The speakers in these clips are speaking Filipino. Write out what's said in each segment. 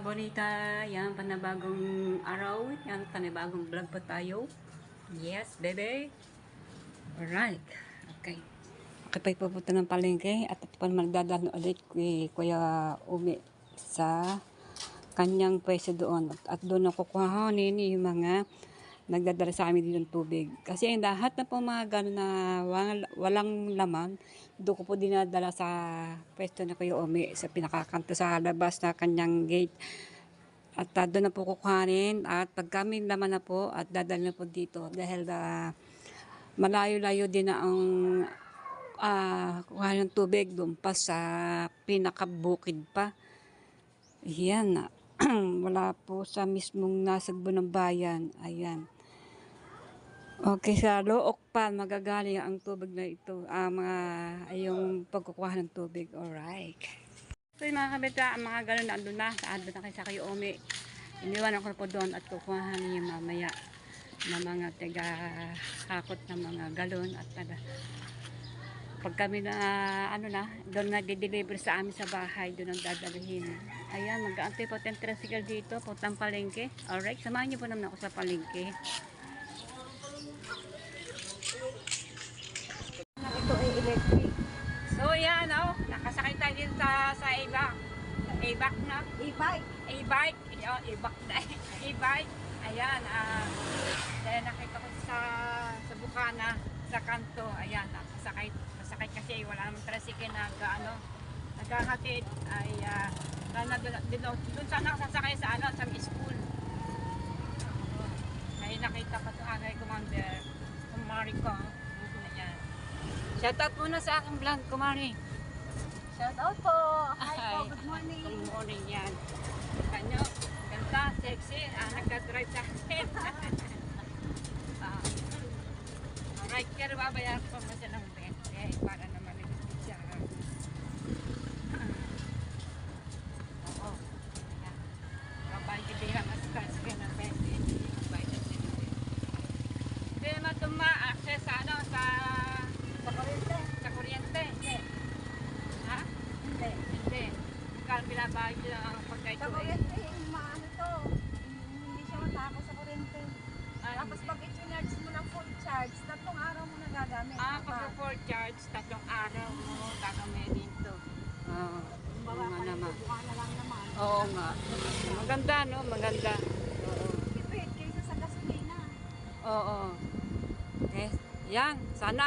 bonita, yan, panabagong araw, yan, panabagong vlog pa tayo. Yes, baby. Alright, okay. Okay, pa ipapunta ng palengke at ito pa naman dadalo ulit kay Kuya Umi sa kanyang pwesto doon. At doon ako kuhanin yung mga nagdadala sa amin dito ng tubig. Kasi ang lahat na po mga gano'n na walang laman, doon ko po dinadala sa pwesto na Kuya Umi sa pinakakanto sa labas na kanyang gate. At doon na po kukuhanin at pag kami naman na po at dadalhin na po dito dahil malayo-layo din na ang kuhanin ng tubig doon pa sa pinakabukid pa. Yan. Wala po sa mismong nasagbo ng bayan. Ayan. Okay, sa Look pa magagaling ang tubig na ito. Yung pagkukuha ng tubig. Alright. So yung mga kabita, ang mga galon na andun na. Andun na kayo sa Kuya Umi. Iniwan ako na po doon at kukuhahan niyo mamaya na mga taga-hakot ng mga galon. At pag kami na, doon nag-deliver sa amin sa bahay, doon ang dadalhin. Ayan, mag-aantay po tayong tricycle dito, puntang palengke. Alright, samahan niyo po naman ako sa palengke. Ito ay electric. So yan, nakasakay tayo dito sa e-bike na. E-bike. E-bike. E-bike na. E-bike. Ayan, dahil nakita ko sa bukana, sa kanto. Ayan, nakasakay kasi wala namang tricycle na naghahatid. Ay, doon sana nakasakay sa school. Ay, nakita ko ito, Commander, Kumari ko. Ayan. Shoutout muna sa aking vlog, Kumari. Shoutout po! Hi po, good morning! Good morning yan. Kanyo, ganda, sexy, nagka-drive sa akin. Alright, kaya babayar ko pa siya ng 20 para naman nag-isip siya. Oo. Kapag hindi ka mas-class ka ng 20, hindi naman tuma-access sa kuryente. Sa kuryente, hindi. Ha? Hindi. Hindi. Kaya binabayad nila ang pagkaito. Sa kuryente, hindi siya matako sa kuryente. Tapos pag i-charge mo ng full charge, 3 araw mo nagagamit. Pag full charge, 3 araw mo gagamitin ito. Oo. Oo nga naman. Buka na lang naman. Oo nga. Maganda, no? Maganda. Oo. Tipid kaysa sa gasolina. Oo. Okay. Yan. Sana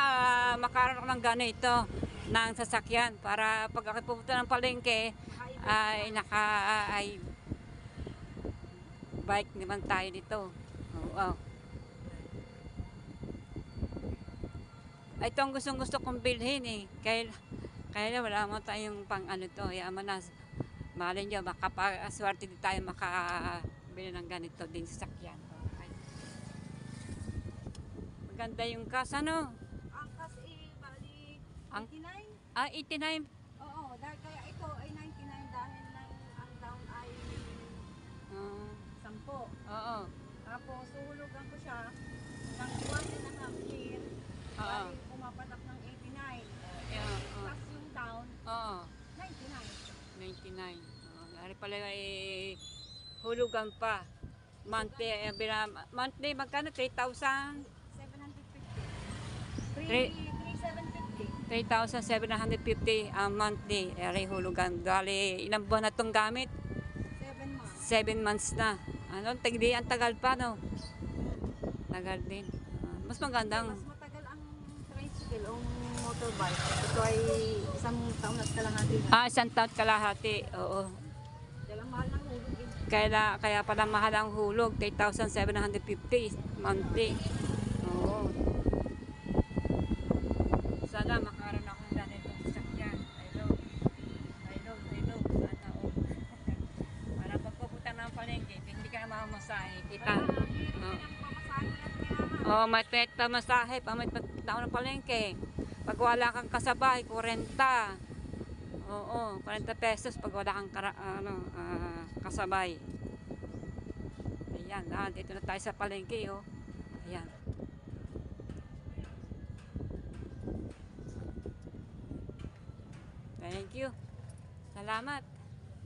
makaroon ako ng ganito ng sasakyan para pag ako pupunta ng palengke ay bike naman tayo dito. Oo. Ito ang gusto kong bilhin eh. Kaya wala mo tayong pang to. Yaman na. Malay nyo, makapaswerte din tayo makabili ng ganito din sa sakyan. Okay. Maganda yung kas, ano? Ang kas bali 89? 89. Oo, dahil kaya ito ay 99 dahil ang down ay 10. Oo. Tapos suhulugan ko siya ng 1.5 year. Bali pumapatak ng 89. Plus yung down, 99. 99. Dari pala ay hulugan pa. Monthly magkano? 3,000? 3,750. 3,750 ang monthly. Dari hulugan. Dali, ilang buwan na itong gamit? 7 months na. Ang tagal pa, no? Tagal din. Mas magandang. Mas matagal ang tricycle o motorbike. Ito ay 1 taon at kalahati na. 1 taon kalahati. Oo. Kaya lang mahal ng hulog eh. Kaya pala mahal ang hulog. 3,750 monthly. Oo. Sana makaroon ako ng ganito sa sakyan. I love. Sana para pagpupunta ng palengke, hindi ka na mamamasahe. Kita. May pamasahe. May tao ng palengke. Pag wala kang kasabay, 40. Oo, 40 pesos pag wala kang kasabay. Ayan, dito na tayo sa palengke, oh. Ayan. Thank you. Salamat.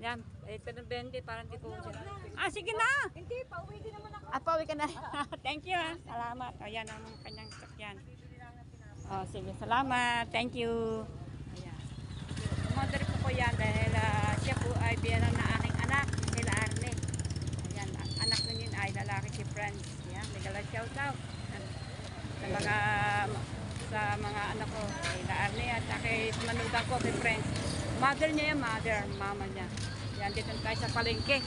Yan. Ito ng 20, parang di ko siya. Sige na! Hindi, pauwi din naman ako. Pauwi ka na. Thank you ha. Salamat. Ayan ang kanyang sakyan. Sige, salamat. Thank you. Ayan. Umorder po yan dahil siya po ay biyanan na aking anak, nila Arne. Ayan, anak nun yun ay lalaki si Friends. Ayan, nagala shout out. Sa mga anak ko, nila Arne at kay manugang ko, kay Friends. Mother niya yan, mama niya. Yan, dito tayo sa palengke.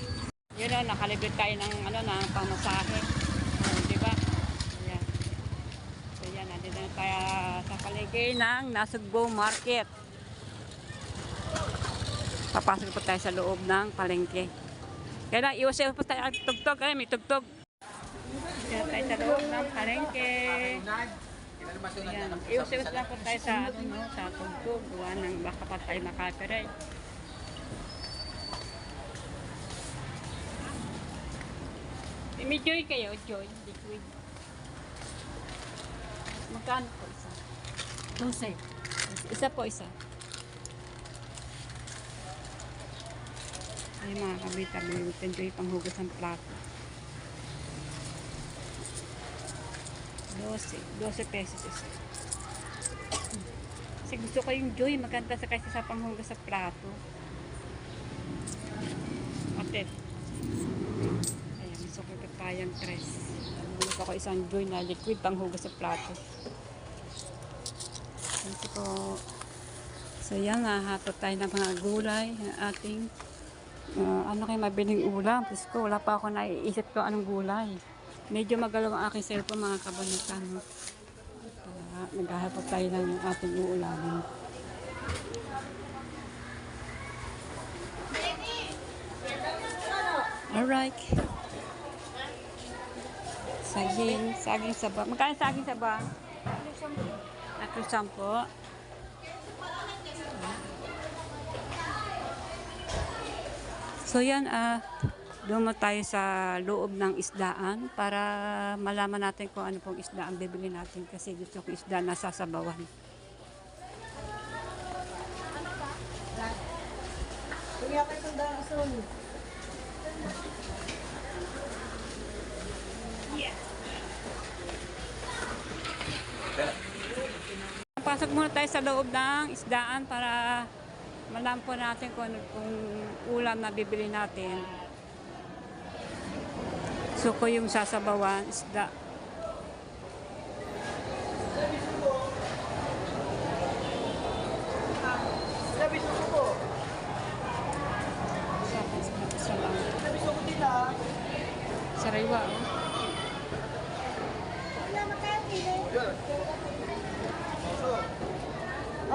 Yun o, nakalibit tayo ng, ng pamasahe. Di ba? Ayan. So yan, nandito na tayo sa palengke ng Nasugbo Market. Papasok po tayo sa loob ng palengke. Kaya lang, iwasin po tayo ang tugtog. Ay, may tugtog. Kaya tayo sa loob ng palengke. Ayan, iwasin lang po tayo sa, sa tugtog. Gawa ng baka pa tayo makapirate. May Joy kayo, Joy, liquid. Magkano po isa? 12. Isa po, isa. Ay mga kabita, may Joy panghugas ng plato. 12 pesos isa. Kasi gusto ko yung Joy, maganda sa kaysa sa panghugas sa plato. Atet. So, kagapayang tres. Nagulog ako isang Joy na liquid panghugas sa plato. Ito po. So, yan nga. Hatot tayo ng mga gulay. Ating, ano kayo mabiling ulam. Tapos ko, wala pa ako naiisip ko anong gulay. Medyo magalaw ang aking cellphone mga kabanitan. Naghahapot tayo ng ating uulamin. Alright. Saging saba. Magkano saging saba? 10. So yan, dumo tayo sa loob ng isdaan para malaman natin kung ano pong isda ang bibili natin kasi gusto ko isda na sasabawan. Pasok muna tayo sa loob ng isdaan para malaman po natin kung ulam na bibili natin. So ko yung sasabawan, isda. Sariwa, oh.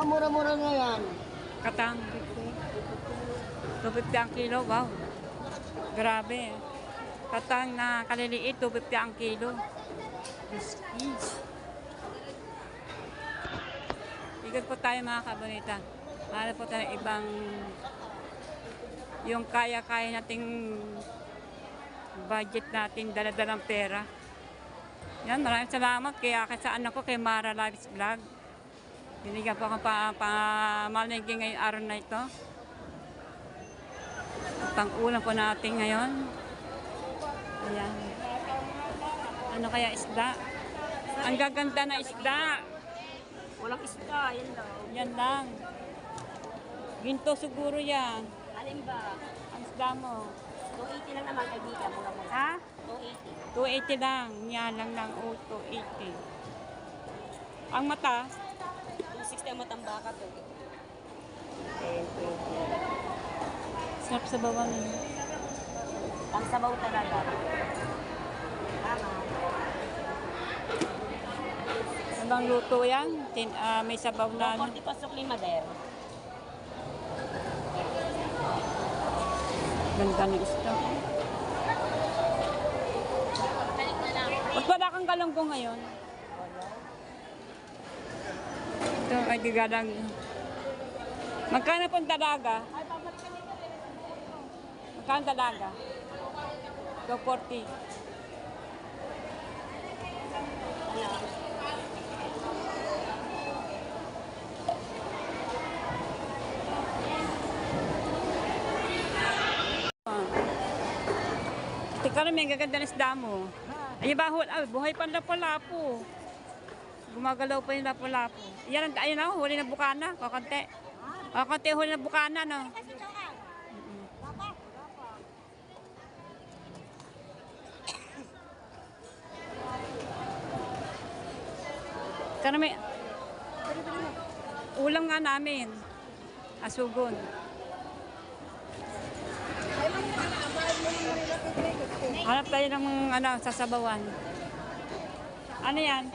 Mura-mura na yan. Katang. 250 ang kilo, wow. Grabe. Katang na kaliliit, 250 ang kilo. Ikot po tayo mga kabonita. Hanap po tayo ibang yung kaya-kaya nating budget natin, dala-dalang pera. Yan, maraming salamat kaya sa anak ko, kay Mara Lives Vlog. Binigyan po akong pamalingki ngayong araw na ito. Pang-ulam po natin ngayon. Ayan. Ano kaya isda? Ang gaganda na isda. Walang isda, yan daw. Yan lang. Ginto siguro yan. Alin ba? Ang isda mo. 280 lang naman, kaibigan. Mura-mura. Ha? 280 280. lang. Yan lang. 280. Ang mata? 260 ang matambaka to. Sarap sa bawang yun. Ang sabaw talaga. Tama. Ibang luto yan. May sabaw na. 40 pasok ni Mader. Ganda ng isda. Ba't wala kang galunggong ngayon? Ito ay gigadang. Magkano pong dalaga? Magkano dalaga? 240. Karami, ang gaganda ng isda mo. Ay, buhay pa ang lapu-lapu. Gumagalaw pa yung lapu-lapu. Yan, ayun na, huli na bukana. Kakante. Kakante, huli na bukana, no? Karami, ulam nga namin. Asugon. Hanap tayo ng sasabawan. Ano yan?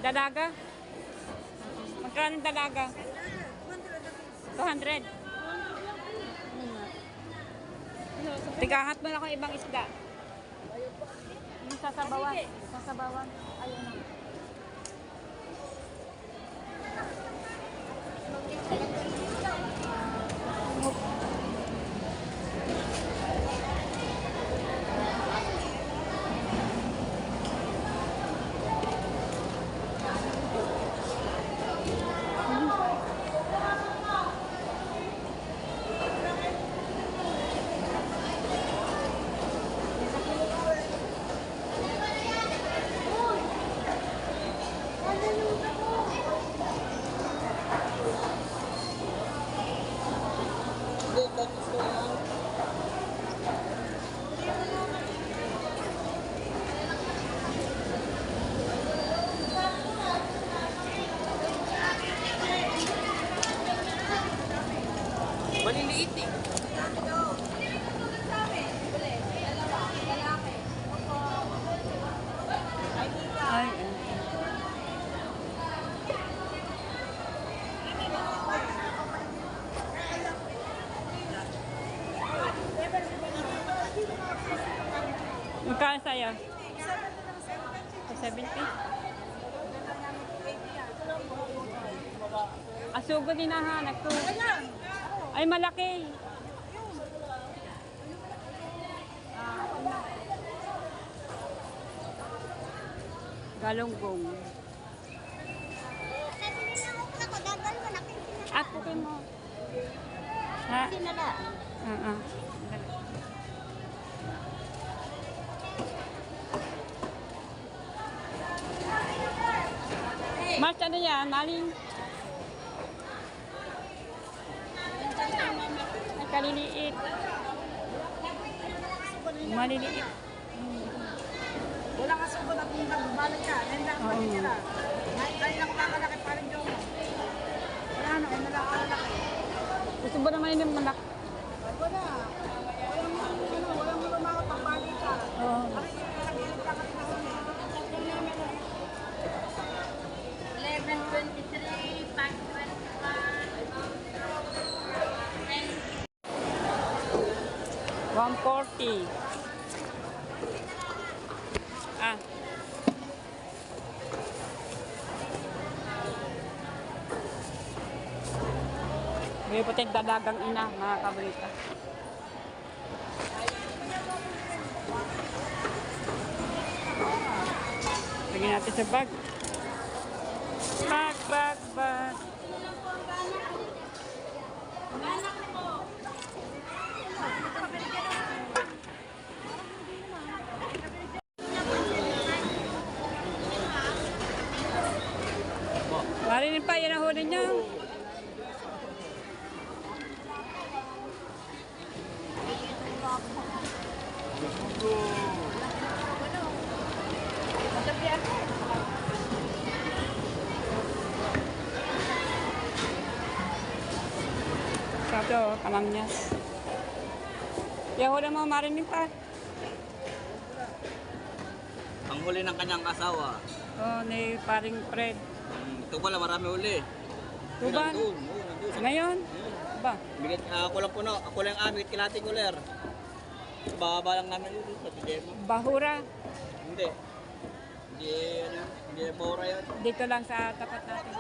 Dalaga? Magkano yung dalaga? 200. Tigahat mo na akong ibang isda. Yung sasabawan. Sasabawan. Ayun na. Maliliit eh. Ay, magkano sa'yo? 70? Asugo din nahanap ko. Ay, malaki. Galunggong. Ako din mo. Ha? Sinala. Mas ano yan? Maling? Ay, kaliliit. Maliliit. Wala ka sugo na kung nagbalot ka. Nandiyan ka matitira. Ngayon lang kakalaki pa rin yung wala na, ay malakalaki. Gusto ba naman yung malak? Wala. Walang lumakot ang bali ka. Oo. Ay, nagilip ka kasi na huli. 11:23, 140. Ah. May puting dalagang ina, mga kabrita. Lagyan natin sa bag. Bag. Marinin pa, yan ang huli niya. Sato, kamamnyas. Yan huli mo, marinin pa. Ang huli ng kanyang asawa. Oh, ni paring Fred. Ito pala marami huli. Tuban. Nandun. Oo, nandun. Ngayon? Ba? Bigit, ako lang puno. Ako lang amit. Kilating uler. Bababa lang namin dito sa Pidema. Bahura. Hindi. Hindi Bora yun. Dito lang sa tapat natin.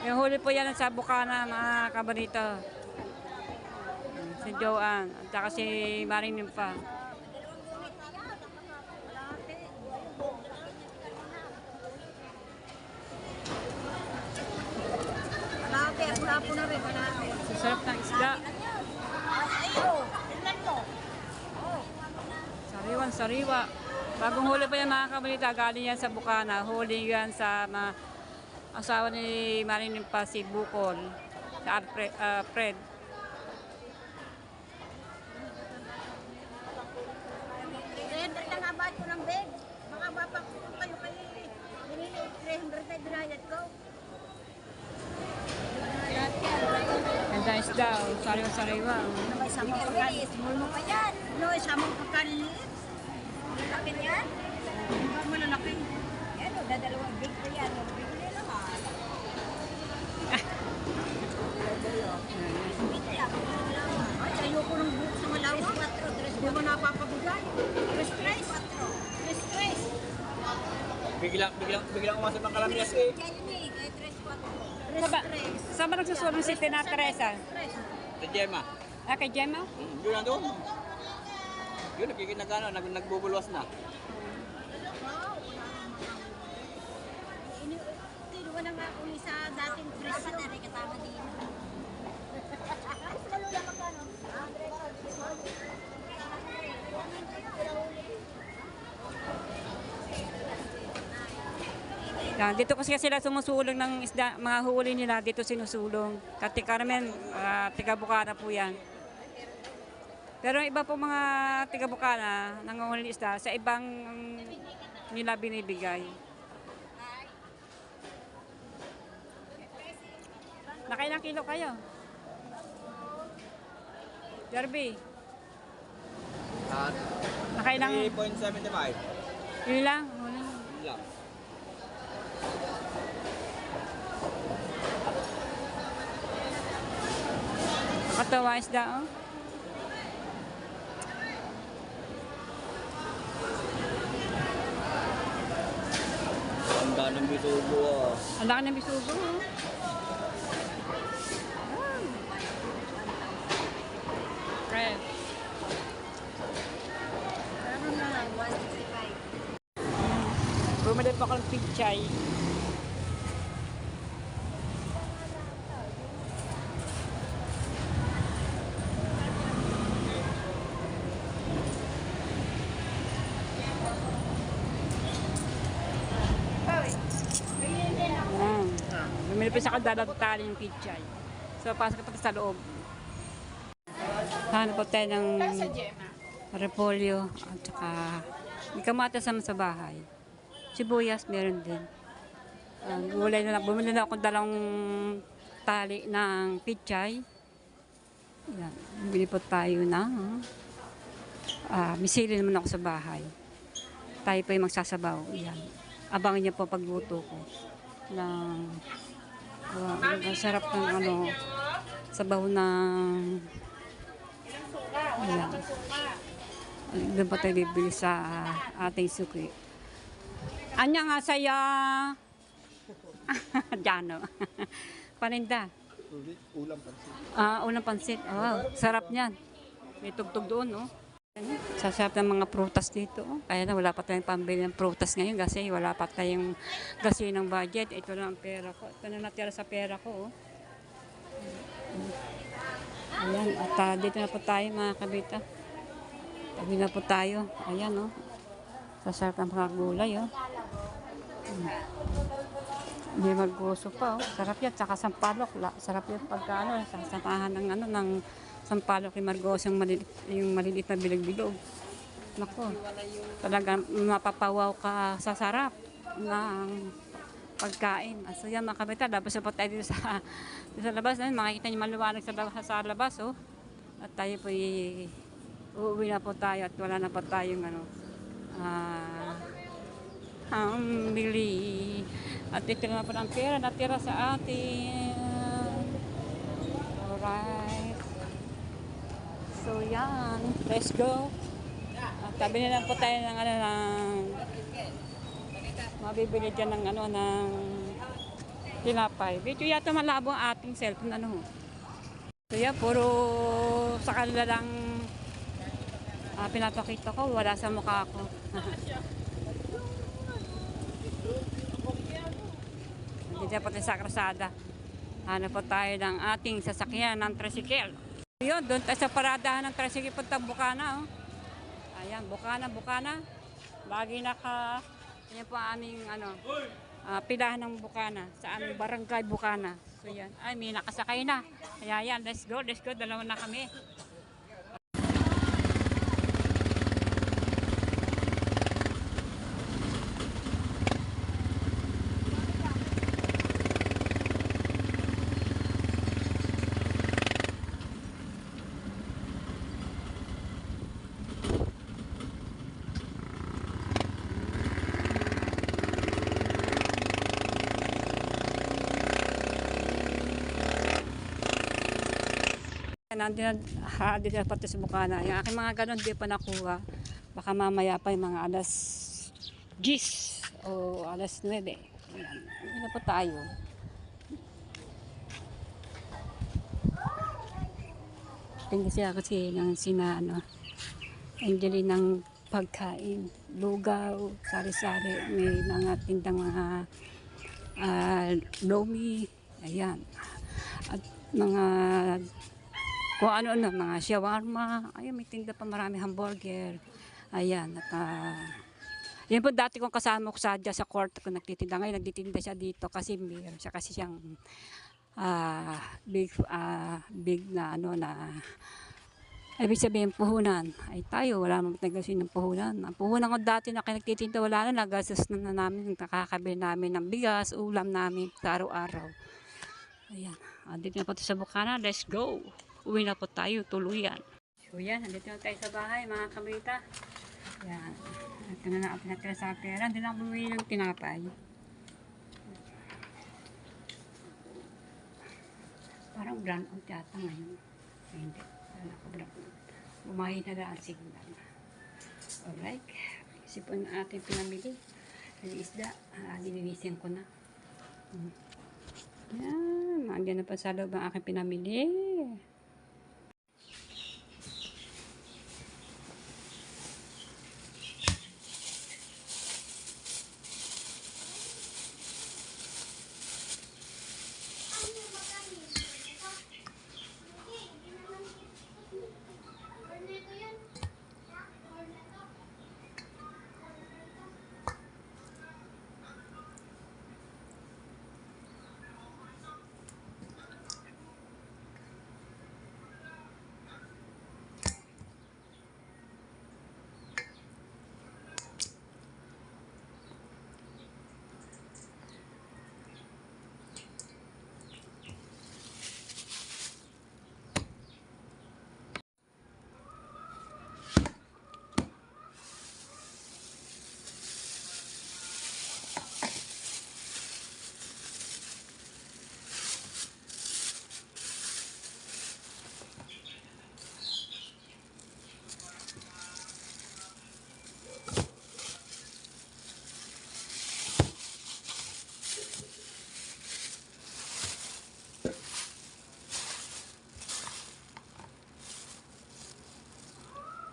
Yung huli po yan sa Bukana, mga kabarito. Si Joanne. At saka si Maring pa. Wala po na rin. Sarap ng isda. Ayo, tingnan mo. Ayun, sariwa. Bagong huli pa yan mga kabalita, galing yan sa Bukana. Huli yan sa asawa ni Marilyn pa si Bukol. Sa Fred. $300 lang abad ko ng bed. Baka mapakutong kayo kay binili 300 na binayad ko. Ganda isda, sariwa-sariwa. Ano ba isang mga pagkalis? Small mo pa yan. Ano, isang mga pagkalis? Malaki yan? Hindi malalaki. Yan o, dadalawang big pa yan. Bigli naman. Bigli lang. Ay, ayoko ng buhok sa malawak. Hindi mo napapabigay. Tres-tres. Tres-tres. Biglang umasap ng kalamyas eh. Jelly, kay tres-quatro. Tres-tres. Saan ba nagsusulong si Tina Teresa? Sa Gemma. Ah, kay Gemma? Yun na doon. Yun, nagbubulwas na. Tinuwa na nga uli sa dating presyo. Patari kasama din. Sa lula magkano? Yan, dito kasi sila sumusulong ng isda, mga huli nila dito sinusulong. Kati Carmen, tiga Bukana po yan. Pero iba po mga tiga Bukana, nangungulit isda, sa ibang nila binibigay. Nakailang kilo kayo? Derby, nakailang? 3.75. Yun lang? Yun lang. Katawa isda, oh. Ang ng bitubo ah. Ang laki ng bisugo, oh. Fred. Ano na lang, 165. Bumili pa ako ng pichay. Ayan. Bumili pa sa kadalag tali yung pichay. So, pasok pa sa loob. Hanap po tayo ng repolyo at saka may kamatis naman sa bahay. Sibuyas meron din. Gulay na lang. Bumili na ako dalawang tali ng pichay. Yan. Bumili po tayo ng misili naman ako sa bahay. Tayo po yung magsasabaw. Yan. Abangan niyo po pagluto ko. Ang sarap ng sabaw ng ayan. Doon pa tayo bibili sa ating suki. Anya nga saya Jano. Paninda. Ulam pansit. Unang pansit. Oh, sarap niyan. May tugtog doon, no? Sasarap ng mga prutas dito. Oh. Kaya na wala pa tayong pambili ng prutas ngayon kasi wala pa tayong kasi ng budget. Ito lang ang pera ko. Ito na natira sa pera ko. Oh. Ayan. At dito na po tayo mga kabita. Tabi na po tayo. Ayan, oh. Sasarap ng mga gulay, oh. Hindi magguso pa, oh. Sarap yan. Tsaka sampalok. Sarap yan pagka, sasamahan ng sampalok ni Margos yung maliliit na bilog-bilog. Nako, talagang mapapawaw ka sa sarap ng pagkain. So yan mga kabita, labas na po tayo dito sa labas. Makikita niyo maluwanag sa labas. Oh. At tayo po uuwi na po tayo at wala na po tayong ang bili. At ito na po ang pera natira sa atin. Alright. So yan, let's go. Tabi na lang po tayo ng mabibili dyan ng ng tinapay. Medyo yata malabo ang ating cellphone So yan, puro sa kanila lang pinapakita ko, wala sa mukha ko. Dito po tayo sa krasada. Hanap po tayo ng ating sasakyan ng tricycle. Yun, doon tayo sa paradahan ng tricycle punta Bukana. Oh. Ayan, Bukana. Lagi yan po ang aming pilahan ng Bukana sa aming barangay Bukana. So yan, ay may nakasakay na. Kaya yan, let's go, dalawa na kami. Nandito na pati sa Bukana. Yung aking mga ganon, di pa nakuha. Baka mamaya pa yung mga alas 10 o alas 9. Ayan. Ano pa tayo? Tingin siya kasi ng Angeline ng pagkain. Lugaw, sari-sari. May mga tindang mga lomi. Ayan. At mga kung ano-ano, mga shawarma. Ayun, may tinda pa marami hamburger. Ayan, at yan po dati kong kasama ko sa court ko nagtitinda. Ngayon nagtitinda siya dito kasi mayroon siya kasi siyang big na ibig sabihin puhunan. Ay tayo, wala namang tagasin ng puhunan. Ang puhunan ko dati na nagtitinda, wala na, nagastos na namin, nakakabili namin ng bigas, ulam namin sa araw-araw. Ayan, dito na po sa Bukana, let's go! Uwi na po tayo, tuluyan. So yan, nandito na tayo sa bahay mga kabrita. Yan, ito na natin natira sa pera. Hindi na ako bumili ng tinapay. Parang brand out yata ngayon. Ay, hindi, wala ko brand out. Bumahin na lang ang signal. Alright, isipon na ating pinamili. Yung isda, dininisin ko na. Yan, andyan na pa sa loob ang aking pinamili.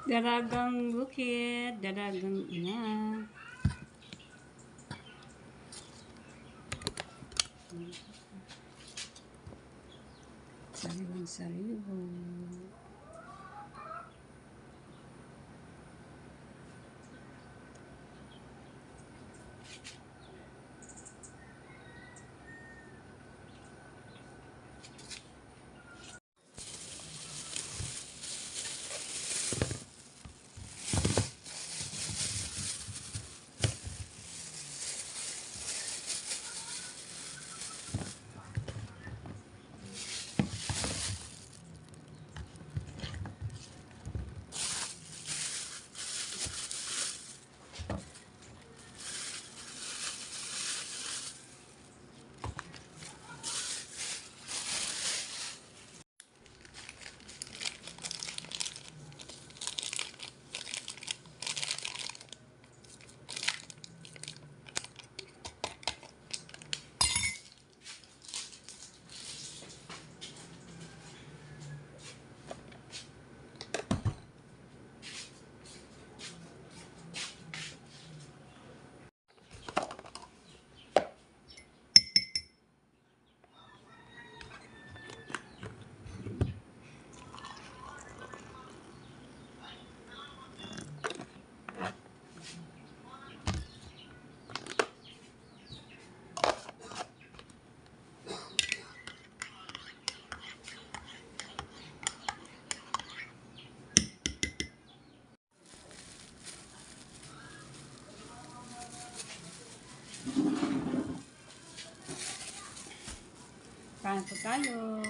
Dalagang bukid, dalagang ina. Sariwan. Kain po tayo.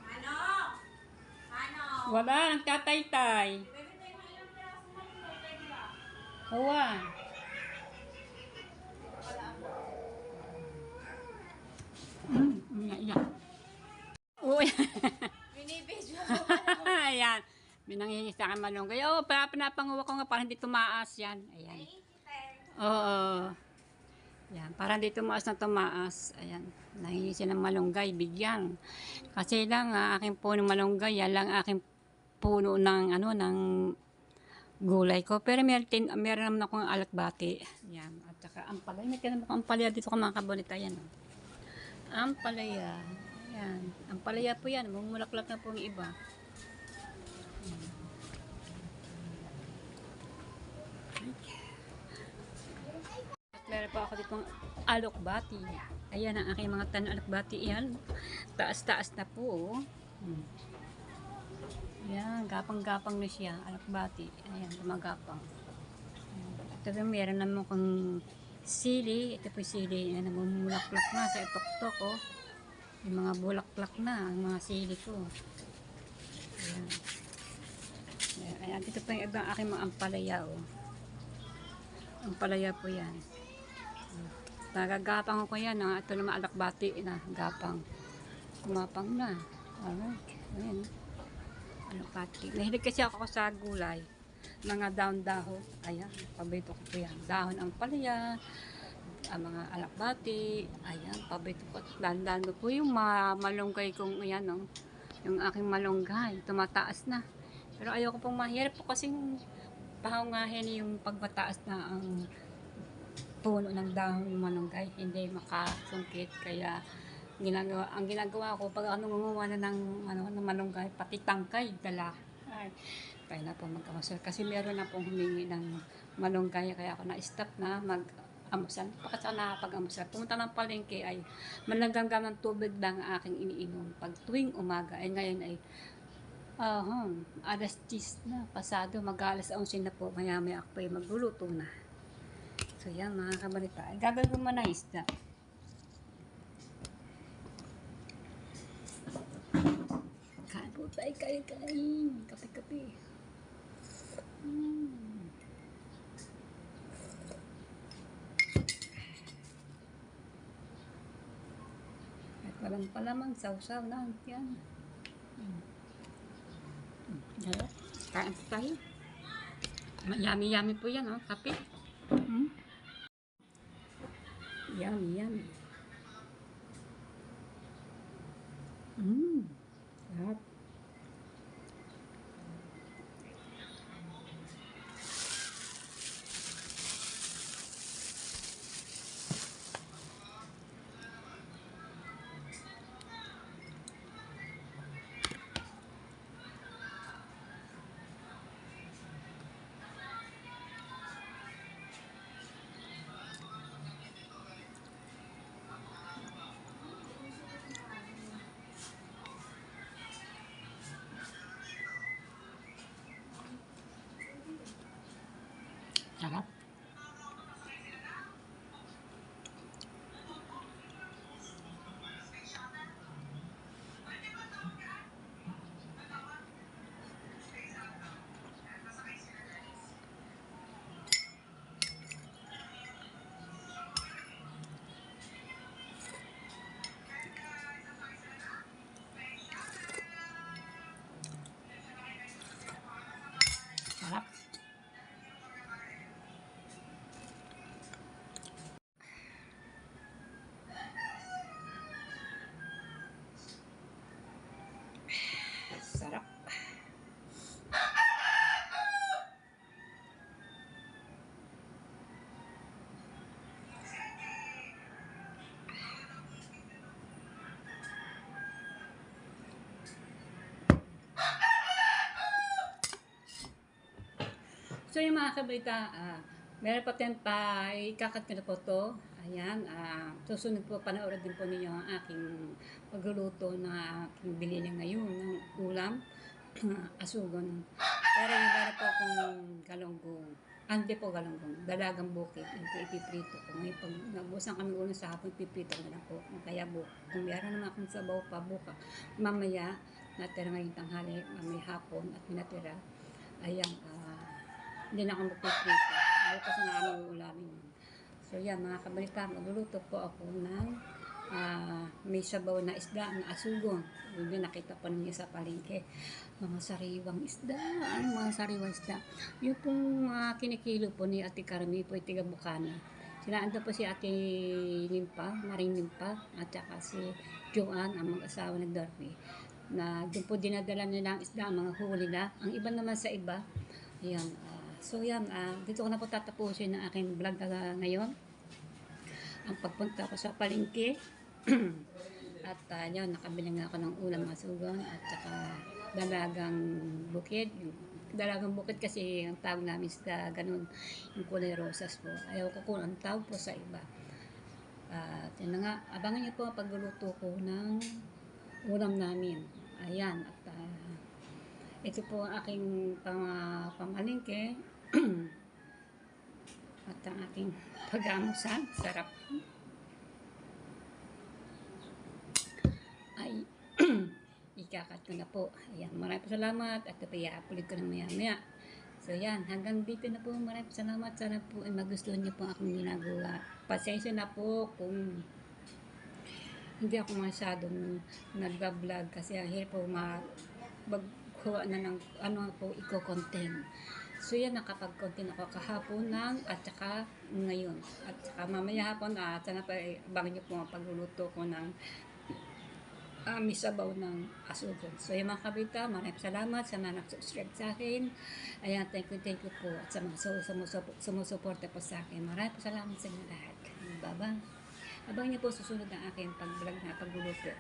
Ano? Ano? Wala, nagtatay-tay. Huwa. Yan. Uy. Binibidyo. Ayan. May nangingi sa akin malunggay. Oo, pinapanguha ko nga para hindi tumaas yan. Ayan. Oo. Yan, para hindi tumaas na tumaas. Ayan. Nangingi siya ng malunggay. Bigyan. Kasi lang, aking puno malunggay. Yan lang aking puno ng, ng gulay ko. Pero meron naman akong alakbati. Yan. At saka ampalaya. May kinamang ampalaya dito ko mga kabulita. Yan. Ampalaya. Ayan. Ampalaya po yan. Mumulaklak na po yung iba. At meron pa ako ditong alokbati. Ayan ang aking mga tanong alokbati. Yan. Taas-taas na po. Oh. Ayan. Gapang-gapang na siya. Alokbati. Ayan. Gumagapang. Ito po meron naman kong sili. Ito po sili. Ayan. Namumulaklak na sa itok-tok. Oh. Yung mga bulaklak na. Ang mga sili ko. Ayan. Ayan. Dito po yung ibang aking mga ampalaya. Oh. Ampalaya po yan. Nagagapang ko yan. Ito naman alakbati na gapang. Kumapang na. Alright. Ayan. Alakbati. Nahilig kasi ako sa gulay. Mga dahon-dahon. Ayan. Paborito ko po yan. Dahon ampalaya. Ang mga alakbati. Ayan. Paborito ko. Lalo po yung malunggay kong ayan. No? Yung aking malunggay. Tumataas na. Pero ayoko pong mahirap po kasing pahungahin yung pagmataas na ang puno ng dahon ng malunggay, hindi makasungkit. Kaya ang ginagawa ko pag nangunguha na ng malunggay, pati tangkay dala. Ay, kaya na po mag-amusal kasi meron na pong humingi ng malunggay, kaya ako na-stop na mag-amusal. Pagkat nakapag-amusal, pumunta ng palengke ay mananggamgam ng tubig lang ang aking iniinom pag tuwing umaga. Ay ngayon ay alas 10 na, pasado, mag-alas 11 na po, maya-maya ako pa yung magluluto na. So yan mga kabalita, gagawin ko muna isda. Kain po tayo, kain. Kape. At walang palamang, sausaw lang, yan. Kain po tayo. Yummy po yan, oh, kape. Yummy. Sarap. Sarap. Sarap. Sarap. So yung mga kabalita, meron pa tayong ikakatin ko to. Ayan, susunod po, panoorin din po ninyo ang aking pagluluto na aking binili ngayon ng ulam, asugon. Pero yung meron po akong galonggong, hindi po galonggong, dalagang bukid, ipiprito ko. Ngayon pag nabusan kami ulo sa hapon, ipiprito ko na po. Kaya kung meron naman akong sabaw pa buka, mamaya, natira ngayong tanghali, mamaya hapon at natira, ayan, hindi na ako magpiprito. Bukas na aming ulamin yun. So yan mga kabalita, magluluto po ako ng may sabaw na isda na asugon. Hindi nakita pa ninyo sa palengke. Mga sariwang isda. Ano mga sariwang isda? Yung pong kinikilo po ni Ate Carmi po ay tiga Bukana. Sila ando po si Ate Limpa, Maring Limpa, at saka si Joanne, ang mag-asawa ni Dorothy. Na doon po dinadala nila ang isda, ang mga huli na. Ang iba naman sa iba, ayan, so yan, dito ko na po tatapusin ang aking vlog ngayon. Ang pagpunta ko sa palengke. At yun, nakabili nga ako ng ulam na sugon at saka dalagang bukid. Dalagang bukid kasi ang tawag namin sa ganun, yung kulay rosas po. Ayaw ko kung ang tawag po sa iba. At yun na nga, abangan niyo po ang pagluluto ko ng ulam namin. Ayan, at ito po ang aking pamalingke at ang aking pag-amusan. Sarap. Ay, ikakat ko na po. Ayan, maraming salamat at i-upload ko na maya-maya. So yan, hanggang dito na po. Maraming salamat. Sana po ay magustuhan niyo po ang aking ginagawa. Pasensya na po kung hindi ako masyadong nagbablog kasi hirap po magkuha na ng po i-content. So yan, nakapag-content ako kahapon at saka ngayon. At saka mamaya hapon, sana pa abangan niyo po ang pagluluto ko ng may sabaw ng asugon. So yung mga kabita, maraming salamat sa mga nag-subscribe sa akin. Ayan, thank you po. At sa mga sumusuporta po sa akin. Maraming salamat sa inyo lahat. Bye-bye. Abangan niyo po susunod ng aking pag-vlog na pagluluto.